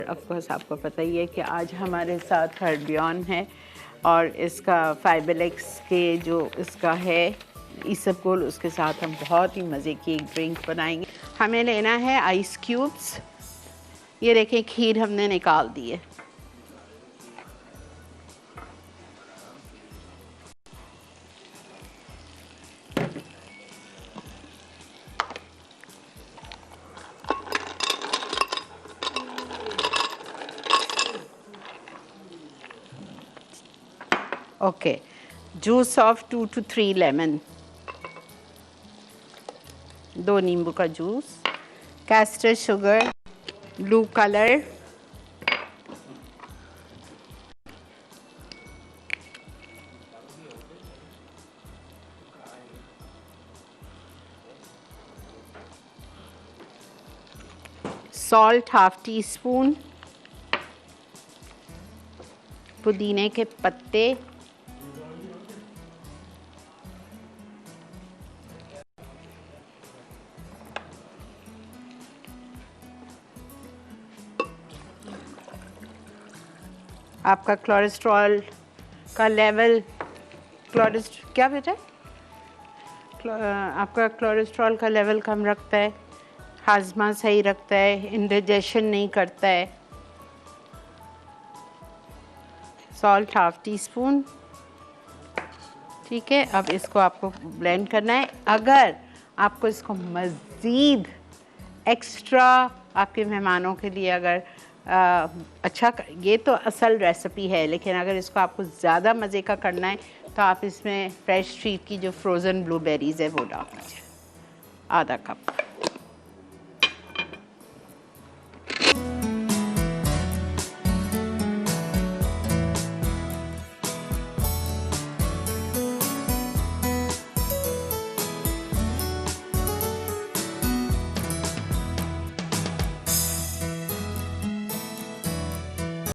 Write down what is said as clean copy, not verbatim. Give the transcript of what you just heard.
Of course आपको पता ही है कि आज हमारे साथ हर्बियन है और इसका फाइबलेक्स के जो इसका है इसबगोल, उसके साथ हम बहुत ही मज़े की एक ड्रिंक बनाएंगे। हमें लेना है आइस क्यूब्स। ये देखें खीर हमने निकाल दी है। Okay, juice of 2 to 3 lemon, 2 नींबू का juice, castor sugar, blue colour, salt half tea spoon, पुदीने के पत्ते, आपका कोलेस्ट्रॉल का लेवल, क्या बेटा, आपका कोलेस्ट्रॉल का लेवल कम रखता है, हाजमा सही रखता है, इंडाइजेशन नहीं करता है। सॉल्ट हाफ टी स्पून, ठीक है। अब इसको आपको ब्लेंड करना है। अगर आपको इसको मज़ीद एक्स्ट्रा आपके मेहमानों के लिए अगर अच्छा, ये तो असल रेसिपी है, लेकिन अगर इसको आपको ज़्यादा मज़े का करना है तो आप इसमें फ्रेश ट्रीट की जो फ्रोज़न ब्लूबेरीज़ है वो डाल दीजिए, आधा कप।